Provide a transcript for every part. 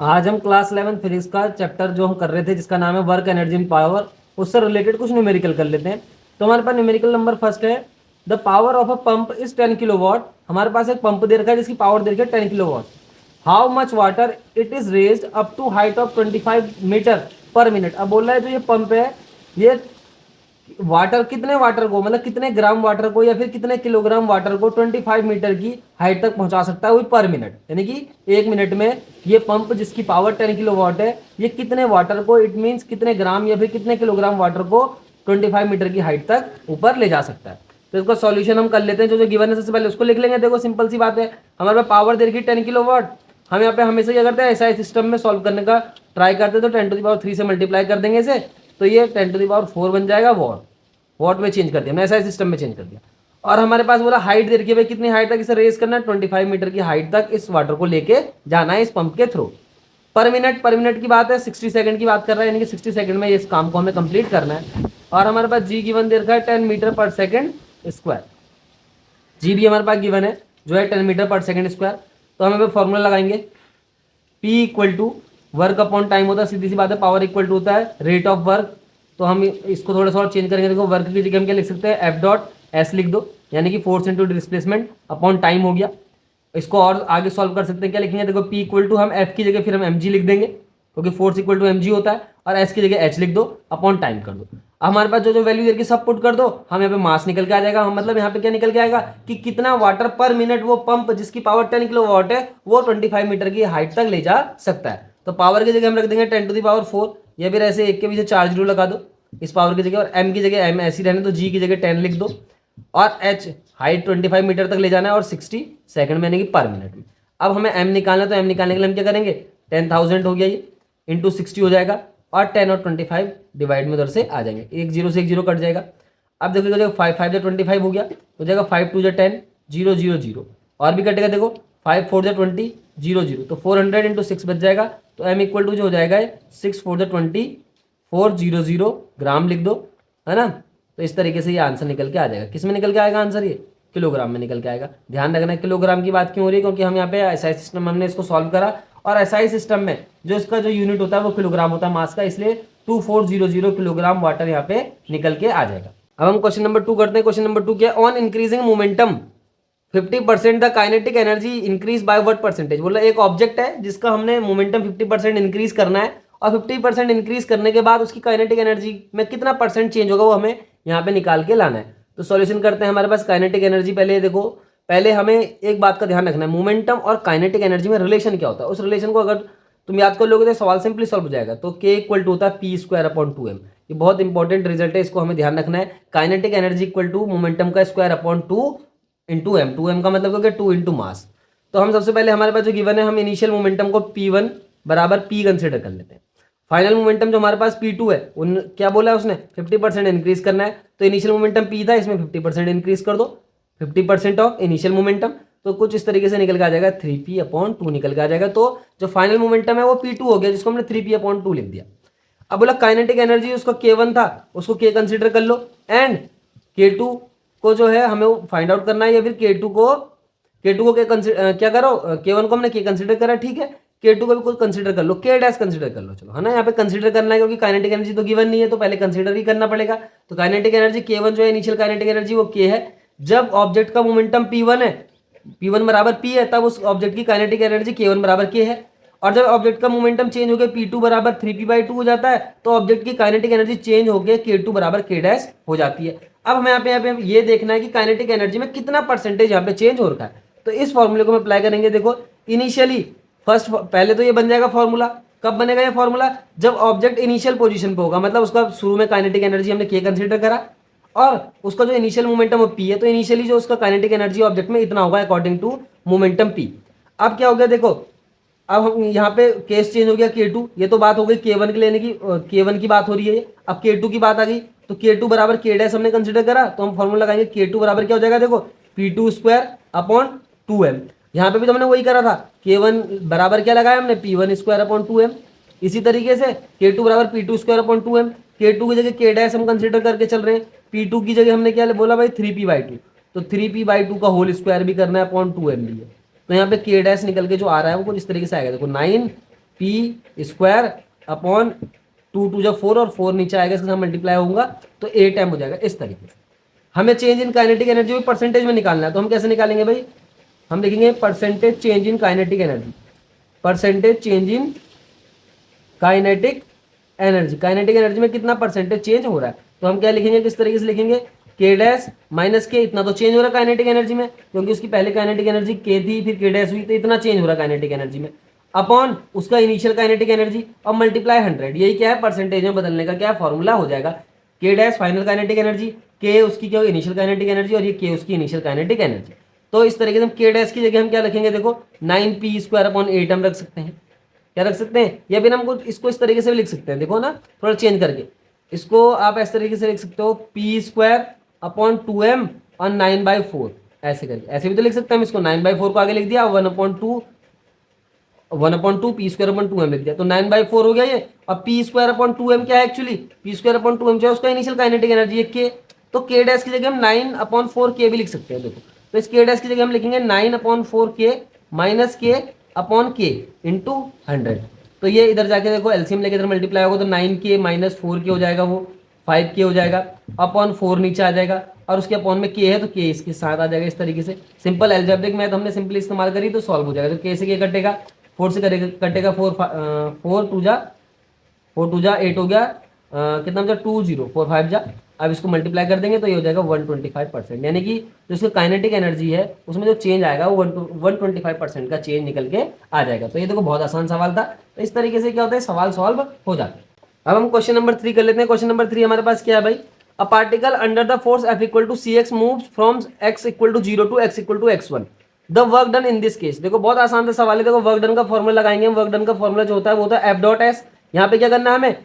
आज हम class 11 physics का चैप्टर जो हम कर रहे थे जिसका नाम है वर्क एनर्जी एंड पावर, उससे रिलेटेड कुछ न्यूमेरिकल कर लेते हैं। तो हमारे पास न्यूमेरिकल नंबर फर्स्ट है, the power of a pump is 10 kilowatt. हमारे पास एक पंप दे रखा है जिसकी पावर दे रखी है 10 kilowatt. How much water it is raised up to height of 25 metre per minute. अब बोल रहा है जो ये पंप है, ये वाटर कितने वाटर को, मतलब कितने ग्राम वाटर को या फिर कितने किलोग्राम वाटर को 25 मीटर की हाइट तक पहुंचा सकता है, वो पर मिनट, यानी कि 1 मिनट में ये पंप जिसकी पावर 10 किलोवाट है, ये कितने वाटर को, इट मीन्स कितने ग्राम या फिर कितने किलोग्राम वाटर को 25 मीटर की हाइट तक ऊपर ले जा सकता है। तो इसका सॉल्यूशन हम कर लेते हैं। जो जो गिवन है सबसे पहले उसको लिख लेंगे। देखो सिंपल सी बात है, हमारे पास पावर दे रखी 10 किलोवाट। हम यहाँ पे हमेशा क्या करते हैं, ऐसा सिस्टम में सॉल्व करने का ट्राई करते हैं, तो 10⁻³ से मल्टीप्लाई कर देंगे इसे, तो ये 10⁻⁴ बन जाएगा वॉट। वॉट में चेंज कर दिया, हमने ऐसा सिस्टम में चेंज कर दिया। और हमारे पास बोला हाइट दे रखी है, भाई कितनी हाइट तक इसे रेज करना है, 25 मीटर की हाइट तक इस वाटर को लेके जाना है इस पंप के थ्रू। पर मिनट की बात है, 60 सेकंड की बात कर रहा है, यानी कि 60 सेकंड में इस काम को हमें कंप्लीट करना है। और हमारे पास जी गिवन दे रखा है 10 मीटर पर सेकंड स्क्वायर। जी भी हमारे पास गिवन है जो है 10 मीटर पर सेकंड स्क्वायर। तो हम यहाँ पे फॉर्मूला लगाएंगे, P equal to work upon time होता है, सीधी सी बात है, पावर इक्वल टू होता है रेट ऑफ वर्क। तो हम इसको थोड़ा सा और चेंज करेंगे। देखो वर्क की जगह हम क्या लिख सकते हैं, एफ डॉट एस लिख दो, यानी कि force into displacement upon time हो गया। इसको और आगे सॉल्व कर सकते हैं, क्या लिखेंगे, देखो P इक्वल टू हम F की जगह फिर हम mg लिख देंगे, क्योंकि फोर्स इक्वल टू mg होता है, और S की जगह h लिख दो अपॉन टाइम कर दो। अब हमारे पास जो जो वैल्यू दे सब पुट कर दो, हम यहाँ पे मास निकल के आ जाएगा। हम मतलब यहाँ पे क्या निकल के आएगा कि कितना वाटर पर मिनट वो पंप जिसकी पावर 10 किलोवाट है वो 25 मीटर की हाइट तक ले जा सकता है। तो पावर की जगह हम रख देंगे 10⁻⁴, या फिर ऐसे एक के पीछे 4 जीरो लगा दो इस पावर की जगह, और m की जगह m ऐसी रहने दो, g की जगह 10 लिख दो, और h हाइट 25 मीटर तक ले जाना है, और 60 सेकंड में, यानी कि पर मिनट में। अब हमें m निकालना है, तो m निकालने के लिए हम क्या करेंगे, 10,000 हो गया ये इंटू 60 हो जाएगा, और 10 और 25 डिवाइड में उधर से आ जाएंगे, एक जीरो से एक जीरो कट जाएगा। अब देखो जो 5 5 जो 25 हो गया, हो जाएगा 5 2 10 0 0 0, और भी कटेगा, देखो 5 4 20 0 0, तो 400 इंटू 6 बच जाएगा। तो m इक्वल टू जो हो जाएगा 6 4 20 400 ग्राम लिख दो, है ना। तो इस तरीके से ये आंसर निकल के आ जाएगा। किस में निकल के आएगा आंसर, ये किलोग्राम में निकल के आएगा। ध्यान रखना किलोग्राम की बात क्यों हो रही है, क्योंकि हम यहाँ पे एसआई सिस्टम हमने इसको सॉल्व करा, और एसआई सिस्टम में जो इसका जो यूनिट होता है वो किलोग्राम होता है मास का, इसलिए 2400 किलोग्राम वाटर यहाँ पे निकल के आ जाएगा। अब हम क्वेश्चन नंबर 2 करते हैं। क्वेश्चन नंबर 2 क्या, on increasing momentum 50% the kinetic energy increase by what percentage. बोला एक ऑब्जेक्ट है जिसका हमने मोमेंटम 50% इंक्रीज करना है, और 50% इंक्रीज करने के बाद उसकी काइनेटिक एनर्जी में कितना परसेंट चेंज होगा वो हमें यहाँ पे निकाल के लाना है। तो सॉल्यूशन करते हैं। हमारे पास काइनेटिक एनर्जी, पहले देखो, पहले हमें एक बात का ध्यान रखना है, मोमेंटम और काइनेटिक एनर्जी में रिलेशन क्या होता है। उस रिलेशन को अगर तुम याद कर लोगे तो सवाल सिंपली सॉल्व हो जाएगा। तो K इक्वल टू होता है P² अपॉन 2m। ये बहुत इंपॉर्टेंट रिजल्ट है, इसको हमें ध्यान रखना है। Kinetic energy equal to momentum का square upon 2 into m. 2m का मतलब हो गया 2 इंटू मास। तो हम सबसे पहले हमारे पास जो गिवन है, हम इनिशियल मोमेंटम को P1 बराबर P कंसिडर कर लेते हैं। फाइनल मोमेंटम जो हमारे पास P2 है, उन क्या बोला है उसने, 50% इंक्रीज करना है। तो इनिशियल मोमेंटम P था, इसमें 50% इंक्रीज कर दो, 50% ऑफ इनिशियल मोमेंटम। तो कुछ इस तरीके से निकल के आ जाएगा, 3p/2 निकल के आ जाएगा। तो जो फाइनल मोमेंटम है वो P2 हो गया, जिसको हमने 3p/2 लिख दिया। अब बोला काइनेटिक एनर्जी, उसका K1 था, उसको K कंसिडर कर लो, एंड K2 को जो है हमें फाइंड आउट करना है, या फिर K2 को क्या करो, K1 को हमने K कंसिडर करा, ठीक है, K2 को भी कुछ कंसिडर कर लो, K डैश कंसिडर कर लो, चलो, है ना। यहाँ पे कंसिडर करना है क्योंकि काइनेटिक एनर्जी तो गिवन नहीं है, तो पहले कंसिडर ही करना पड़ेगा। तो काइनेटिक एनर्जी K1 जो है इनिशियल काइनेटिक एनर्जी वो K है। जब ऑब्जेक्ट का मोमेंटम P1 है, P1 बराबर P है, तब उस ऑब्जेक्ट की काइनेटिक एनर्जी K1 बराबर K है। और जब ऑब्जेक्ट का मोमेंटम चेंज हो गया, P2 बराबर 3p/2 हो जाता है, तो ऑब्जेक्ट की काइनेटिक एनर्जी चेंज हो गया, K2 बराबर K डैश हो जाती है। अब हमें यहाँ पे ये देखना है कि काइनेटिक एनर्जी में कितना परसेंटेज यहाँ पे चेंज हो रखा है। तो इस फॉर्मूले को हम अप्लाई करेंगे। देखो इनिशियली फर्स्ट, पहले तो ये बन जाएगा फॉर्मूला। कब बनेगा ये फॉर्मूला, जब ऑब्जेक्ट इनिशियल पोजीशन पे होगा, मतलब उसका शुरू में काइनेटिक एनर्जी हमने K कंसीडर करा, और उसका जो इनिशियल मोमेंटम वो P है, तो इनिशियली जो उसका काइनेटिक एनर्जी ऑब्जेक्ट में इतना होगा अकॉर्डिंग टू मोमेंटम P। अब क्या हो गया, देखो अब हम यहाँ पे केस चेंज हो गया K2, ये तो बात हो गई K1 के लेने की, K1 की बात हो रही है। अब K2 की बात आ गई, तो K2 बराबर K डैश हमने कंसिडर करा, तो हम फॉर्मूला लगाएंगे K2 बराबर क्या हो जाएगा, देखो P2² अपॉन 2m। यहाँ पे भी तो हमने वही करा था, K1 बराबर क्या लगाया हमने, P1² अपॉन 2m। इसी तरीके से K2 बराबर P2² अपॉन 2m। K2 की जगह K डैश हम कंसिडर करके चल रहे हैं, P2 की जगह हमने क्या बोला भाई, 3p/2, तो 3p/2 का होल स्क्वायर भी करना है, अपॉन 2m भी है। तो यहाँ पे K डैश निकल के जो आ रहा है वो कुछ इस तरीके से आएगा, देखो 9 पी स्क्वायर अपॉन 2 जब 4 और 4 नीचे आएगा इसके साथ मल्टीप्लाई होगा तो 8m हो जाएगा। इस तरीके से हमें चेंज इन काइनेटिक एनर्जी को परसेंटेज में निकालना है, तो हम कैसे निकालेंगे भाई, हम लिखेंगे percentage change in kinetic energy, percentage change in kinetic energy, kinetic energy में कितना परसेंटेज चेंज हो रहा है, तो हम क्या लिखेंगे, किस तरीके से लिखेंगे, के डैश माइनस के, इतना तो चेंज हो रहा है काइनेटिक एनर्जी में क्योंकि उसकी पहले काइनेटिक एनर्जी के थी फिर के डैश हुई, तो इतना चेंज हो रहा है काइनेटिक एनर्जी में, अपॉन उसका इनिशियल काइनेटिक एनर्जी और मल्टीप्लाई 100। यही क्या है, परसेंटेज में बदलने का क्या फॉर्मूला हो जाएगा, के डैश फाइनल काइनेटिक एनर्जी, के उसकी क्या इनिशियल काइनेटिक एनर्जी और ये के उसकी इनिशियल काइनेटिक एनर्जी। तो इस तरीके से हम के डैश की जगह हम क्या रखेंगे, देखो 9p स्क्वायर अपॉन 8m रख सकते हैं, क्या रख सकते हैं, या फिर हमको इसको इस तरीके से भी लिख सकते हैं, देखो ना थोड़ा चेंज करके, इसको आप इस तरीके से लिख सकते हो पी स्क्वायर अपॉन 2m और 9/4 ऐसे करके, ऐसे भी तो लिख सकते हैं हम इसको, 9/4 को आगे लिख दिया, 1/2 पी स्क्वायर अपॉन 2m लिख दिया, तो 9/4 हो गया ये। और पी स्क्वायर अपॉन 2m क्या है actually, P square upon 2m जो है उसका इनिशियल काइनेटिक एनर्जी है के, तो के डैश की जगह हम 9/4 के भी लिख सकते हैं, देखो तो इस के डैश की जगह हम लिखेंगे 9/4 के माइनस के अपॉन के इंटू 100। तो ये इधर जाके देखो एलसीएम लेके इधर मल्टीप्लाई होगा तो 9k माइनस 4k हो जाएगा, वो 5k हो जाएगा, अपॉन 4 नीचे आ जाएगा और उसके अपॉन में k है तो k इसके साथ आ जाएगा। इस तरीके से सिंपल एल्जेब्रिक मैथ हमने सिंपली इस्तेमाल करी तो सॉल्व हो जाएगा। तो k से k कटेगा, 4 से कटेगा 4 टू जा 8 हो गया, कितना बचा 20, 4 5 जा, अब इसको मल्टीप्लाई कर देंगे तो ये हो जाएगा 125%, यानी कि जो इसकी काइनेटिक एनर्जी है उसमें जो चेंज आएगा वो 125% का चेंज निकल के आ जाएगा। तो ये देखो बहुत आसान सवाल था, तो इस तरीके से क्या होता है सवाल सॉल्व हो जाता है। अब हम क्वेश्चन नंबर 3 कर लेते हैं। क्वेश्चन नंबर 3 हमारे पास क्या है भाई, a particle under the force F equal to C X move from x equal to 0 to x equal to x1, the work done in this case. देखो बहुत आसान सा सवाल है, देखो वर्क डन का फॉर्मूला लगाएंगे, वर्क डन का फॉर्मूला जो होता है वो होता है F.S। यहाँ पे क्या करना है, हमें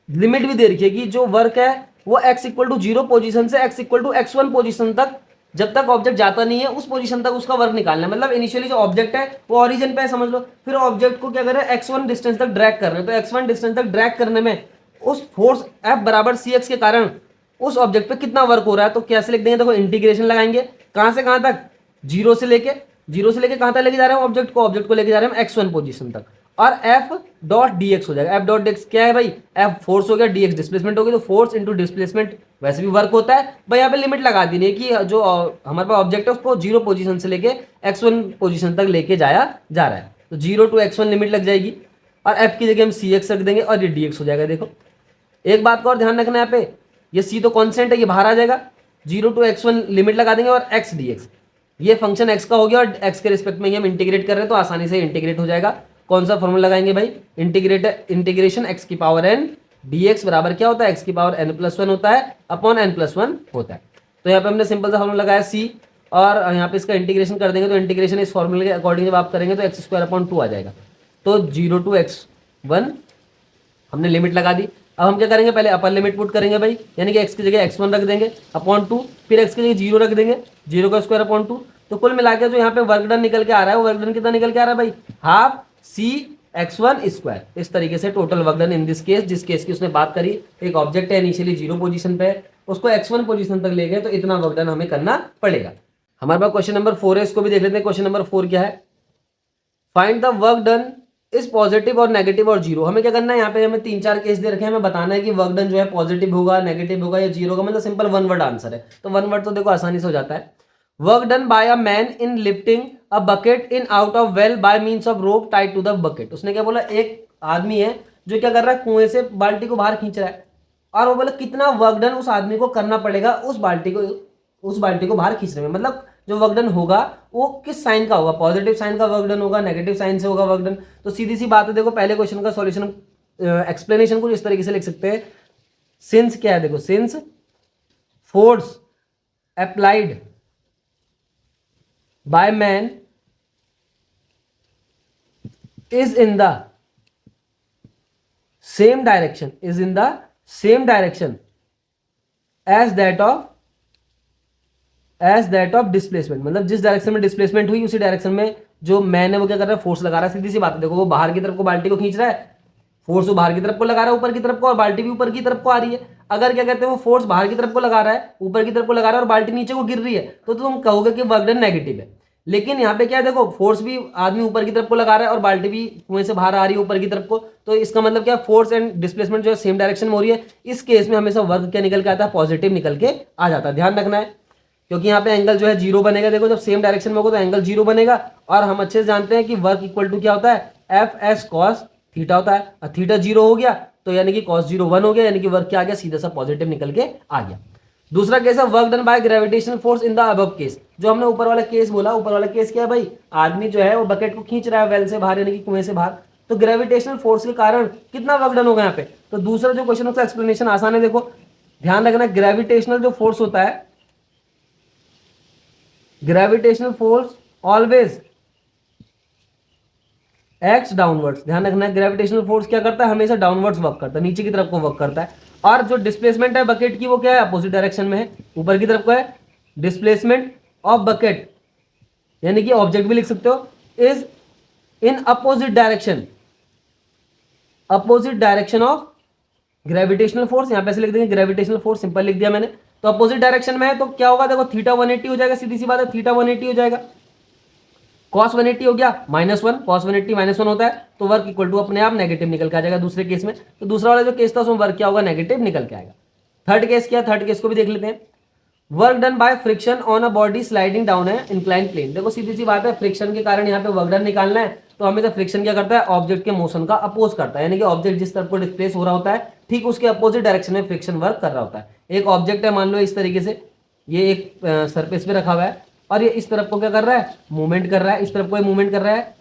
लिमिट भी दे रखी है कि जो वर्क है वो x इक्वल टू 0 पोजिशन से x equal to x1 position तक, जब तक ऑब्जेक्ट जाता नहीं है उस पोजीशन तक उसका वर्क निकालना है। मतलब इनिशियली जो ऑब्जेक्ट है वो ओरिजिन पे है समझ लो, फिर ऑब्जेक्ट को क्या करें x1 डिस्टेंस तक ड्रैग करना है, तो x1 डिस्टेंस तक ड्रैग करने में उस फोर्स F बराबर cx के कारण उस ऑब्जेक्ट पे कितना वर्क हो रहा है, तो कैसे लिख देंगे, देखो इंटीग्रेशन लगाएंगे, कहां से कहां तक, जीरो से लेके कहां तक लेके जा रहे हैं ऑब्जेक्ट को लेके जा रहे हैं हम x1 पोजीशन तक, और F डॉट dx हो जाएगा। F डॉट dx क्या है भाई, F फोर्स हो गया, dx डिस्प्लेसमेंट हो गई, तो फोर्स इंटू डिस्प्लेसमेंट वैसे भी वर्क होता है भाई। यहाँ पे लिमिट लगा दी है कि जो हमारे पास ऑब्जेक्ट है उसको 0 पोजीशन से लेके x1 पोजीशन तक लेके जाया जा रहा है, तो 0 टू x1 लिमिट लग जाएगी, और F की जगह हम cx रख देंगे और ये dx हो जाएगा। देखो एक बात का और ध्यान रखना, यहाँ पे ये c तो कॉन्स्टेंट है, ये बाहर आ जाएगा, 0 टू x1 लिमिट लगा देंगे और x dx, ये फंक्शन x का हो गया और x के रिस्पेक्ट में ही हम इंटीग्रेट कर रहे हैं तो आसानी से इंटीग्रेट हो जाएगा। कौन सा फॉर्मूला लगाएंगे भाई, इंटीग्रेशन x की पावर n dx बराबर क्या होता है, x की पावर n+1 होता है अपॉन n+1 होता है। तो यहाँ पे हमने सिंपल सा फॉर्मूला लगाया c, और यहाँ पे इसका इंटीग्रेशन कर देंगे, तो इंटीग्रेशन इस फॉर्मूले के अकॉर्डिंग जब आप करेंगे तो x स्क्वायर अपॉन 2 आ जाएगा। तो 0 टू x1 हमने लिमिट लगा दी। अब हम क्या करेंगे, पहले अपर लिमिट पुट करेंगे भाई, यानी कि x की जगह x1 रख देंगे अपॉन 2, फिर x की जगह 0 रख देंगे, 0 का स्क्वायर अपॉन 2, तो कुल मिला के जो यहाँ पे वर्क डन निकल के आ रहा है वो वर्क डन कितना निकल के आ रहा है भाई, हाफ c x1 स्क्वायर। इस तरीके से total work done in this case, जिस केस की उसने बात करी, एक ऑब्जेक्ट है इनिशियली 0 पोजीशन पे, उसको x1 पोजीशन तक ले गए तो इतना वर्क डन हमें करना पड़ेगा। हमारे पास क्वेश्चन नंबर 4 है, इसको भी देख लेते हैं। क्वेश्चन नंबर 4 क्या है, फाइंड द वर्क डन इस पॉजिटिव और नेगेटिव और जीरो। हमें क्या करना है, यहाँ पे हमें 3-4 केस दे रखे हैं, हमें बताना है कि वर्क डन जो है पॉजिटिव होगा, नेगेटिव होगा या जीरो होगा, मतलब सिंपल वन वर्ड आंसर है। तो वन वर्ड तो देखो आसानी से हो जाता है, work done by a man in lifting a bucket in out of well by means of rope tied to the bucket. उसने क्या बोला, एक आदमी है जो क्या कर रहा है, कुएं से बाल्टी को बाहर खींच रहा है, और वो बोला कितना वर्क डन उस आदमी को करना पड़ेगा उस बाल्टी को बाहर खींचने में। मतलब जो वर्क डन होगा वो किस साइन का होगा, पॉजिटिव साइन का वर्क डन होगा, नेगेटिव साइन से होगा वर्क डन। तो सीधी सी बात है, देखो पहले क्वेश्चन का सॉल्यूशन एक्सप्लेनेशन कुछ इस तरीके से लिख सकते हैं, सिंस क्या है, देखो since force applied by man is in the same direction as that of displacement। मतलब जिस डायरेक्शन में डिस्प्लेसमेंट हुई उसी डायरेक्शन में जो मैन है वो क्या कर रहा है, फोर्स लगा रहा है। सीधी सी बात है, देखो वो बाहर की तरफ को बाल्टी को खींच रहा है, फोर्स वो बाहर की तरफ को लगा रहा है ऊपर की तरफ को, और बाल्टी भी ऊपर की तरफ को आ रही है। अगर क्या कहते हैं वो फोर्स बाहर की तरफ को लगा रहा है, ऊपर की तरफ को लगा रहा है और बाल्टी नीचे को गिर रही है, तो तुम कहोगे कि वर्क डन नेगेटिव है। लेकिन यहाँ पे क्या है, देखो फोर्स भी आदमी ऊपर की तरफ को लगा रहा है और बाल्टी भी कुएं से बाहर आ रही है ऊपर की तरफ को, तो इसका मतलब क्या, फोर्स एंड डिस्प्लेसमेंट जो है सेम डायरेक्शन में हो रही है। इस केस में हमेशा वर्क क्या निकल के आता है, पॉजिटिव निकल के आ जाता है, ध्यान रखना है, क्योंकि यहाँ पे एंगल जो है जीरो बनेगा। देखो जब सेम डायरेक्शन में होगा तो एंगल जीरो बनेगा, और हम अच्छे से जानते हैं कि वर्क इक्वल टू क्या होता है, एफ एस कॉस थीटा होता है, और थीटा जीरो हो गया तो यानी कि कॉस जीरो वन हो गया, यानी कि वर्क क्या आ गया, सीधा सा पॉजिटिव निकल के आ गया। दूसरा केस है work done by gravitational force in the above case. जो हमने ऊपर वाला केस बोला, ऊपर वाला केस क्या है भाई, आदमी जो है वो बकेट को खींच रहा है वेल से बाहर, यानी कि कुएं से बाहर, तो ग्रेविटेशनल फोर्स के कारण कितना वर्क डन होगा यहाँ पे। तो दूसरा जो क्वेश्चन उसका एक्सप्लेनेशन आसान है, देखो ध्यान रखना, ग्रेविटेशनल जो फोर्स होता है, gravitational force always x downwards. ध्यान रखना, ग्रेविटेशनल फोर्स क्या करता है, हमेशा डाउनवर्ड्स वर्क करता है, नीचे की तरफ को वर्क करता है। और जो डिस्प्लेसमेंट है बकेट की वो क्या है, अपोजिट डायरेक्शन में है, ऊपर की तरफ को है। डिस्प्लेसमेंट ऑफ बकेट यानी कि ऑब्जेक्ट भी लिख सकते हो, is in opposite direction, opposite direction of gravitational force. यहां पे ऐसे लिख देंगे ग्रेविटेशनल फोर्स, सिंपल लिख दिया मैंने। तो अपोजिट डायरेक्शन में है तो क्या होगा, देखो थीटा 180 हो जाएगा, सीधी सी बात है, थीटा 180 हो जाएगा। कॉस 180 हो गया -1, कॉस 180 -1 होता है, तो वर्क इक्वल टू अपने आप नेगेटिव निकल के आ जाएगा दूसरे केस में। तो दूसरा वाला जो केस था उसमें वर्क क्या होगा, नेगेटिव निकल के आएगा। थर्ड केस क्या, थर्ड केस को भी देख लेते हैं। Work done by friction on a body sliding down है इंक्लाइन प्लेन। देखो सीधी सी बात है, फ्रिक्शन के कारण यहाँ पे वर्क डन निकालना है, तो हमें तो फ्रिक्शन क्या करता है, ऑब्जेक्ट के मोशन का अपोज करता है, यानी कि ऑब्जेक्ट जिस तरफ को डिस्प्लेस हो रहा होता है ठीक उसके अपोजिट डायरेक्शन में फ्रिक्शन वर्क कर रहा होता है। एक ऑब्जेक्ट है, मान लो इस तरीके से, ये एक सरफेस पे रखा हुआ है और ये इस तरफ को क्या कर रहा है, मूवमेंट कर रहा है, इस तरफ को मूवमेंट कर रहा है,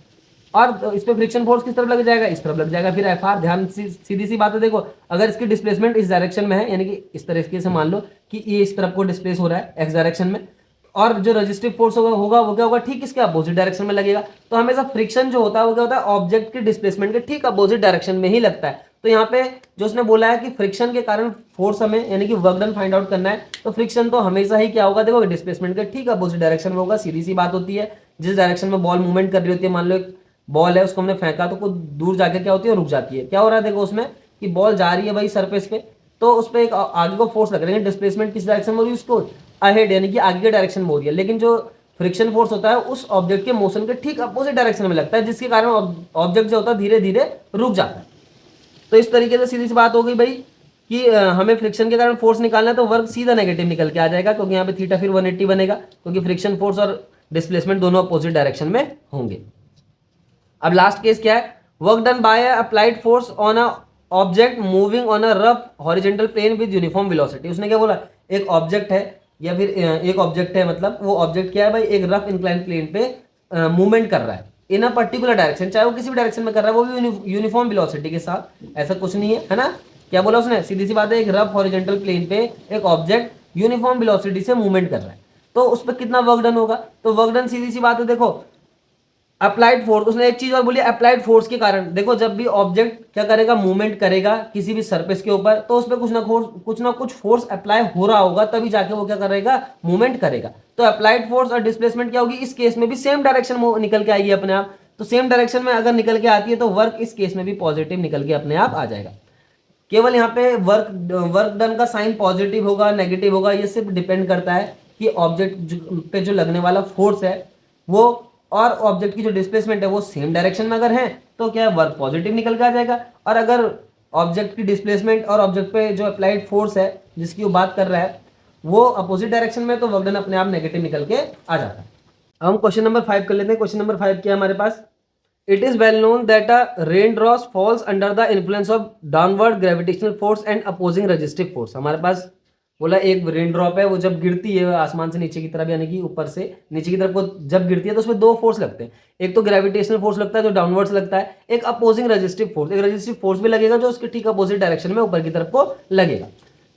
और इस पे फ्रिक्शन फोर्स किस तरफ लग जाएगा, इस तरफ लग जाएगा, फिर एफ आर। ध्यान सीधी सी बात है, देखो अगर इसकी डिस्प्लेसमेंट इस डायरेक्शन में है, यानी कि इस तरीके से मान लो कि ये इस तरफ को डिस्प्लेस हो रहा है एक्स डायरेक्शन में, और जो रजिस्टिव फोर्स होगा वो क्या होगा, ठीक इसके अपोजिट डायरेक्शन में लगेगा। तो हमेशा फ्रिक्शन जो होता है वो क्या होता है, ऑब्जेक्ट के डिस्प्लेसमेंट के ठीक अपोजिट डायरेक्शन में ही लगता है। तो यहाँ पे जो उसने बोला है कि फ्रिक्शन के कारण फोर्स हमें यानी कि वर्क डन फाइंड आउट करना है, तो फ्रिक्शन तो हमेशा ही क्या होगा, देखो डिस्प्लेसमेंट के ठीक अपोजिट डायरेक्शन में होगा। सीधी सी बात होती है, जिस डायरेक्शन में बॉल मूवमेंट कर रही होती है, मान लो एक बॉल है उसको हमने फेंका तो कुछ दूर जाके क्या होती है, रुक जाती है। क्या हो रहा है, देखो उसमें कि बॉल जा रही है भाई सरफेस पे, तो उस पर एक आगे को फोर्स लग रहा है, डिस्प्लेसमेंट किस डायरेक्शन में हो रही है, उसको अहेड यानी कि आगे के डायरेक्शन में हो रही है। लेकिन जो फ्रिक्शन फोर्स होता है उस ऑब्जेक्ट के मोशन के ठीक अपोजिट डायरेक्शन में लगता है, जिसके कारण ऑब्जेक्ट जो होता है धीरे धीरे रुक जाता है। तो इस तरीके से सीधी सी बात हो गई भाई कि हमें फ्रिक्शन के कारण फोर्स निकालना है, तो वर्क सीधा नेगेटिव निकल के आ जाएगा, क्योंकि यहाँ पे थीटा फिर 180 बनेगा, क्योंकि फ्रिक्शन फोर्स और डिस्प्लेसमेंट दोनों अपोजिट डायरेक्शन में होंगे। अब लास्ट केस क्या है, work done by applied force on a object moving on a rough horizontal plane with uniform velocity. उसने क्या बोला, एक ऑब्जेक्ट है या फिर एक ऑब्जेक्ट है, मतलब वो ऑब्जेक्ट क्या है भाई, एक रफ इंक्लाइन प्लेन पे मूवमेंट कर रहा है इन अ पर्टिकुलर डायरेक्शन, चाहे वो किसी भी डायरेक्शन में कर रहा है, वो भी यूनिफॉर्म वेलोसिटी के साथ। ऐसा कुछ नहीं है ना, क्या बोला उसने, सीधी सी बात है, एक रफ हॉरिजॉन्टल प्लेन पे एक ऑब्जेक्ट यूनिफॉर्म वेलोसिटी से मूवमेंट कर रहा है, तो उस पर कितना वर्क डन होगा। तो वर्क डन सीधी सी बात है, देखो अप्लाइड फोर्स, उसने एक चीज और बोली, अप्लाइड फोर्स के कारण। देखो जब भी ऑब्जेक्ट क्या करेगा, मूवमेंट करेगा किसी भी सरफेस के ऊपर, तो उस पर कुछ ना कुछ फोर्स अप्लाई हो रहा होगा, तभी जाके वो क्या करेगा, मूवमेंट करेगा। तो अप्लाइड फोर्स और डिस्प्लेसमेंट क्या होगी, इस केस में भी सेम डायरेक्शन में निकल के आएगी अपने आप। तो सेम डायरेक्शन में अगर निकल के आती है तो वर्क इस केस में भी पॉजिटिव निकल के अपने आप आ जाएगा। केवल यहाँ पे वर्क डन का साइन पॉजिटिव होगा नेगेटिव होगा, ये सिर्फ डिपेंड करता है कि ऑब्जेक्ट पे जो लगने वाला फोर्स है वो और ऑब्जेक्ट की जो डिस्प्लेसमेंट है वो सेम डायरेक्शन में अगर है तो क्या है, वर्क पॉजिटिव निकल के आ जाएगा। और अगर ऑब्जेक्ट की डिस्प्लेसमेंट और ऑब्जेक्ट पे जो अप्लाइड फोर्स है जिसकी वो बात कर रहा है वो अपोजिट डायरेक्शन में, तो वर्क डन अपने आप नेगेटिव निकल के आ जाता है। अब हम क्वेश्चन नंबर 5 कर लेते हैं। क्वेश्चन नंबर 5 क्या है हमारे पास, it is well known that a rain drops falls under the influence of downward gravitational force and opposing resistive force. हमारे पास बोला एक रेन ड्रॉप है, वो जब गिरती है आसमान से नीचे की तरफ, यानी कि ऊपर से नीचे की तरफ को जब गिरती है तो उसमें दो फोर्स लगते हैं, एक तो ग्रेविटेशनल फोर्स लगता है जो डाउनवर्ड्स लगता है, एक अपोजिंग रेजिस्टिव फोर्स, एक रेजिस्टिव फोर्स भी लगेगा जो उसके ठीक अपोजिट डायरेक्शन में ऊपर की तरफ को लगेगा।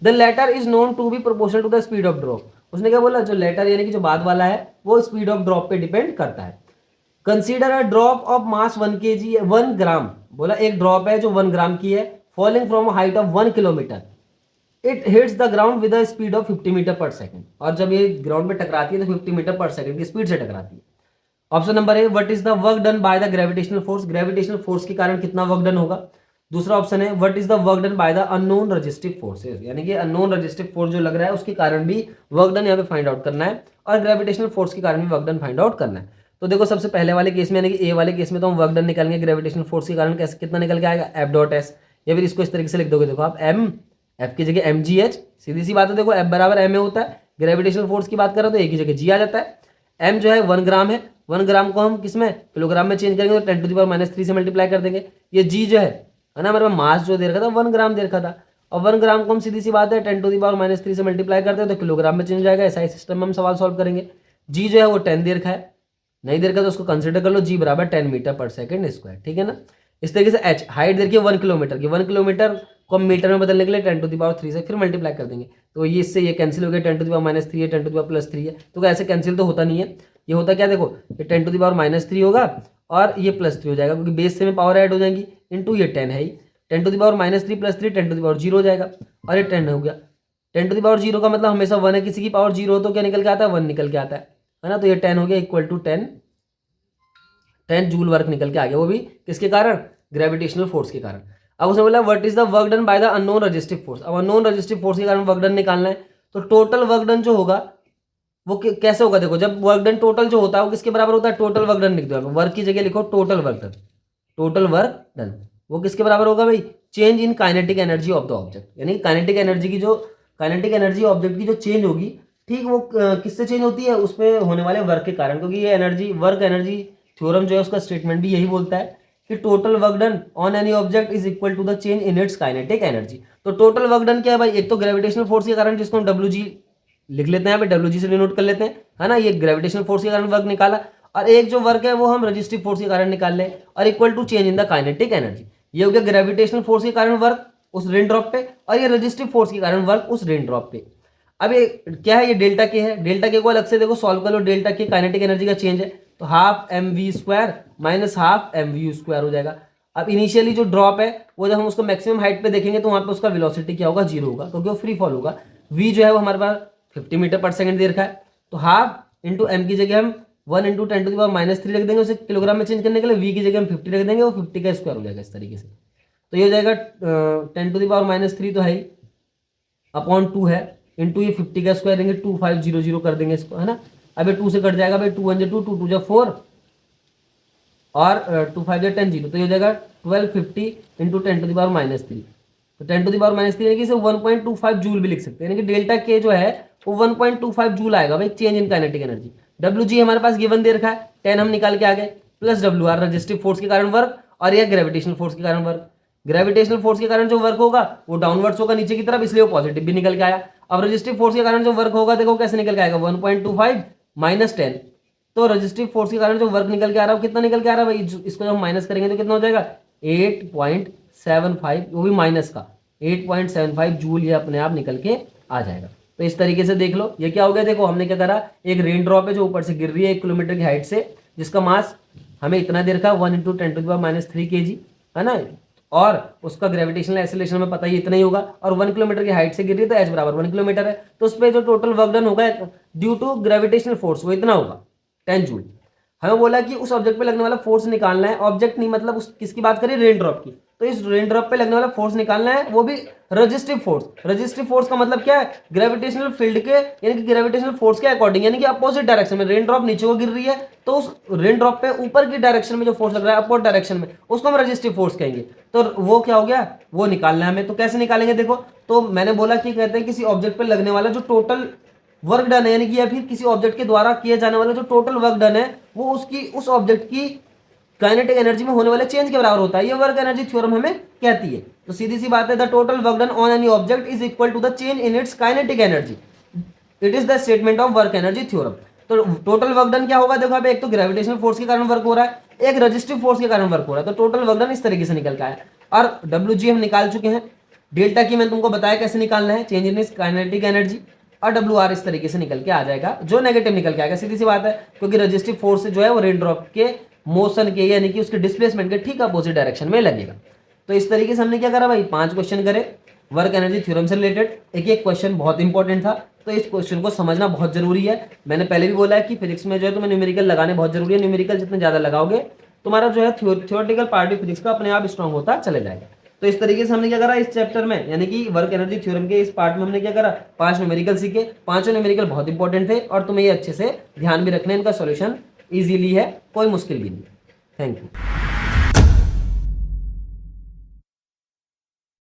The latter is known to be proportional to the speed of drop. उसने क्या बोला, जो लेटर यानी कि जो बाद वाला है वो स्पीड ऑफ ड्रॉप पे डिपेंड करता है। Consider a drop of mass 1 kg 1 gram, बोला एक ड्रॉप है जो 1 ग्राम की है, falling from height of 1 kilometre, it hits the ground with a speed of 50 metre per second. और जब ये ग्राउंड पे टकराती है तो 50 मीटर पर सेकंड की स्पीड से टकराती है। Option number A, what is the work done by the gravitational force, gravitational force के कारण कितना वर्क डन होगा। दूसरा ऑप्शन है what is the work done by the unknown resistive forces, यानी कि अननोन रेजिस्टिव फोर्स जो लग रहा है उसके कारण भी वर्क डन यहाँ पे फाइंड आउट करना है, और ग्रेविटेशनल फोर्स के कारण भी वर्क डन फाइंड आउट करना है। तो देखो सबसे पहले वाले केस में, यानी कि ए वाले केस में तो हम वर्क डन निकालेंगे ग्रेविटेशनल फोर्स के कारण, कैसे कितना निकल के आएगा एफ डॉट एस, या फिर इसको इस तरीके से लिख दोगे, देखो आप एम, एफ की जगह एम जी एच, सीधी सी बात है, देखो एफ बराबर एम ए होता है, ग्रेविटेशनल फोर्स की बात करें तो ए की जगह जी आ जाता है। एम जो है 1 ग्राम है, 1 ग्राम को हम किस में किलोग्राम में चेंज करेंगे तो 10⁻³ से मल्टीप्लाई कर देंगे। ये जी जो है ना, हमारे पास मास जो दे रखा था 1 ग्राम दे रखा था, और 1 ग्राम को हम सीधी सी बात है 10⁻³ से मल्टीप्लाई करते हैं तो किलोग्राम में चेंज हो जाएगा। ऐसा ही सिस्टम में हम सवाल सॉल्व करेंगे। जी जो है वो 10 दे रखा है, नहीं दे रखा तो उसको कंसिडर कर लो, जी बराबर 10 मीटर पर सेकेंड स्क्वायर, ठीक है ना। इस तरीके से एच हाइट देखिए 1 किलोमीटर की, 1 किलोमीटर को हम मीटर में बदलने के लिए 10⁻³ से फिर मल्टीप्लाई कर देंगे, तो ये इससे ये कैंसिल हो गया, 10⁻³ है, 10⁻+3 है, तो ऐसे कैंसिल तो होता नहीं है। ये होता क्या, देखो ये 10⁻³ होगा और ये +3 हो जाएगा, क्योंकि बेस से में पावर ऐड हो जाएंगी, इंटू ये 10 है ही, 10⁻³ + 3 10⁻0 हो जाएगा, और ये 10 हो गया। 10⁻0 का मतलब हमेशा 1 है, किसी की पावर 0 हो तो क्या निकल के आता है, 1 निकल के आता है ना। तो ये 10 हो गया इक्वल टू 10 जूल वर्क निकल के आ गया, वो भी किसके कारण, ग्रेविटेशनल फोर्स के कारण। अब उसने बोला what is the work done by the unknown resistive force. अब अननोन रेजिस्टिव फोर्स के कारण वर्क डन निकालना है, तो टोटल वर्क डन जो होगा वो कैसे होगा, देखो जब वर्क डन टोटल जो होता है वो किसके बराबर होता है, टोटल वर्क डन लिख दो, वर्क की जगह लिखो total work done, total work done वो किसके बराबर होगा भाई, change in kinetic energy of the object, यानी काइनेटिक एनर्जी की जो काइनेटिक एनर्जी ऑब्जेक्ट की जो चेंज होगी, ठीक वो किससे चेंज होती है, उसमें होने वाले वर्क के कारण, क्योंकि ये एनर्जी वर्क एनर्जी थ्योरम जो है उसका स्टेटमेंट भी यही बोलता है कि total work done on any object is equal to the change in its kinetic energy. तो टोटल वर्क डन क्या है भाई, एक तो ग्रेविटेशनल फोर्स के कारण जिसको हम डब्ल्यू जी लिख लेते हैं, यहाँ पे डब्ल्यू जी से डिनोट कर लेते हैं, है ना, ये ग्रेविटेशनल फोर्स के कारण वर्क निकाला, और एक जो वर्क है वो हम रजिस्टिव फोर्स के कारण निकाल लें, और equal to change in the kinetic energy. ये हो गया ग्रेविटेशनल फोर्स के कारण वर्क उस रेन ड्रॉप पे, और ये रजिस्टिव फोर्स के कारण वर्क उस रेन ड्रॉप पे। अब ये क्या है, ये डेल्टा के है, डेल्टा के को अलग से देखो सॉल्व कर लो, डेल्टा के काइनेटिक एनर्जी का चेंज है, तो ½ mv² - ½ हो जाएगा। अब इनिशियली जो ड्रॉप है वो जब हम उसको मैक्सिमम हाइट पे देखेंगे तो वहां पे उसका वेलोसिटी क्या होगा, 0 होगा, क्योंकि वो फ्री फॉल होगा। v जो है वो हमारे पास 50 मीटर पर सेकंड दे रखा है, तो ½ इंटू m की जगह हम 1 इंटू 10⁻³ रख देंगे, उसे किलोग्राम में चेंज करने के लिए v की जगह हम 50 रख देंगे, वो 50 का स्क्वायर हो जाएगा इस तरीके से। तो ये हो जाएगा 10⁻³ तो है ही, अपॉन 2 है, इंटू ये 50 का स्क्वायर देंगे, 2500 कर देंगे इसको, है ना। अब ये 2 से कट जाएगा भाई, 2 1 2 2 2 4 और 2 5 10 0, तो ये हो जाएगा 1250 इंटू 10⁻³ तो 10⁻³ यानी कि इसे 1.25 जूल भी लिख सकते हैं, यानी कि डेल्टा के जो है वो 1.25 जूल आएगा भाई, change in kinetic energy. W G हमारे पास गिवन दे रखा है 10 हम निकाल के आ गए, plus W R resistive force के कारण वर्क, और यह ग्रेविटेशनल फोर्स के कारण वर्क। ग्रेविटेशनल फोर्स के कारण जो वर्क होगा वो डाउनवर्ड्स होगा नीचे की तरफ, इसलिए वो पॉजिटिव भी निकल के आया। अब रजिस्टिव फोर्स के कारण जो वर्क होगा देखो कैसे निकल के आएगा, 1.25 - 10, तो रजिस्टिव फोर्स के कारण जो वर्क निकल के आ रहा है वो कितना निकल के आ रहा है भाई, इसको जब हम माइनस करेंगे तो कितना हो जाएगा 8.75, वो भी माइनस का 8.75 जूल, ये अपने आप निकल के आ जाएगा। तो इस तरीके से देख लो ये क्या हो गया, देखो हमने क्या करा, एक रेन ड्रॉप है जो ऊपर से गिर रही है 1 किलोमीटर की हाइट से, जिसका मास हमें इतना दे रखा है 1 इंटू 10⁻³ kg, है ना, और उसका ग्रेविटेशनल एक्सेलरेशन में पता ही इतना ही होगा, और 1 किलोमीटर की हाइट से गिर रही है तो h बराबर 1 किलोमीटर है, तो उस पर जो टोटल वर्क डन होगा ड्यू टू ग्रेविटेशनल फोर्स वो इतना होगा 10 जूल। हमें बोला कि उस ऑब्जेक्ट पे लगने वाला फोर्स निकालना है, ऑब्जेक्ट नहीं मतलब उस किसकी बात करें, रेन ड्रॉप की, तो इस रेन ड्रॉप पे लगने वाला फोर्स निकालना है, वो भी रजिस्टिव फोर्स। रजिस्टिव फोर्स का मतलब क्या है, ग्रेविटेशनल फील्ड के यानी कि ग्रेविटेशनल फोर्स के अकॉर्डिंग, यानी कि अपोजिट डायरेक्शन में। रेन ड्रॉप नीचे को गिर रही है तो उस रेन ड्रॉप पे ऊपर की डायरेक्शन में जो फोर्स लग रहा है अपवर्ड डायरेक्शन में, उसको हम रजिस्टिव फोर्स कहेंगे। तो वो क्या हो गया, वो निकालना है हमें। तो कैसे निकालेंगे देखो, तो मैंने बोला कि कहते हैं किसी ऑब्जेक्ट पे लगने वाला जो टोटल वर्क डन है, यानी कि या फिर किसी ऑब्जेक्ट के द्वारा किया जाने वाला जो टोटल वर्क डन है वो उसकी उस ऑब्जेक्ट की काइनेटिक एनर्जी में होने वाले चेंज के बराबर होता है, ये वर्क एनर्जी थ्योरम हमें कहती है। तो सीधी सी बात है, the total work done on any object is equal to the change in its kinetic energy, it is the statement of work energy theorem. तो टोटल वर्क डन क्या होगा, देखो अब एक तो ग्रेविटेशनल फोर्स के कारण वर्क हो रहा है, एक रजिस्टिव फोर्स के कारण वर्क हो रहा है, तो टोटल वर्क डन इस तरीके से निकल के आया। और डब्ल्यू जी हम निकाल चुके हैं, डेल्टा की मैंने तुमको बताया कैसे निकालना है, change in its kinetic energy, और डब्ल्यू आर इस तरीके से निकल के आ जाएगा, जो नेगेटिव निकल के आएगा, सीधी सी बात है, क्योंकि रजिस्टिव फोर्स जो है वो रेन ड्रॉप के मोशन के यानी कि उसके डिस्प्लेसमेंट के ठीक अपोजिट डायरेक्शन में लगेगा। तो इस तरीके से हमने क्या करा भाई, 5 क्वेश्चन करे वर्क एनर्जी थ्योरम से रिलेटेड। एक क्वेश्चन बहुत इंपॉर्टेंट था, तो इस क्वेश्चन को समझना बहुत जरूरी है। मैंने पहले भी बोला है कि फिजिक्स में जो है तुम्हें न्यूमेरिकल लगाने बहुत जरूरी है, न्यूमेरिकल जितने ज्यादा लगाओगे तुम्हारा जो है थ्योरेटिकल पार्ट ऑफ फिजिक्स का अपने आप स्ट्रांग होता चले जाएगा। तो इस तरीके से हमने क्या करा इस चैप्टर में, यानी कि वर्क एनर्जी थ्योरम के इस पार्ट में हमने क्या करा, 5 न्यूमेरिकल सीखे। 5 न्यूमेरिकल बहुत इंपॉर्टेंट थे और तुम्हें ये अच्छे से ध्यान भी रखना है, इनका सॉल्यूशन इजीली है, कोई मुश्किल भी नहीं। Thank you.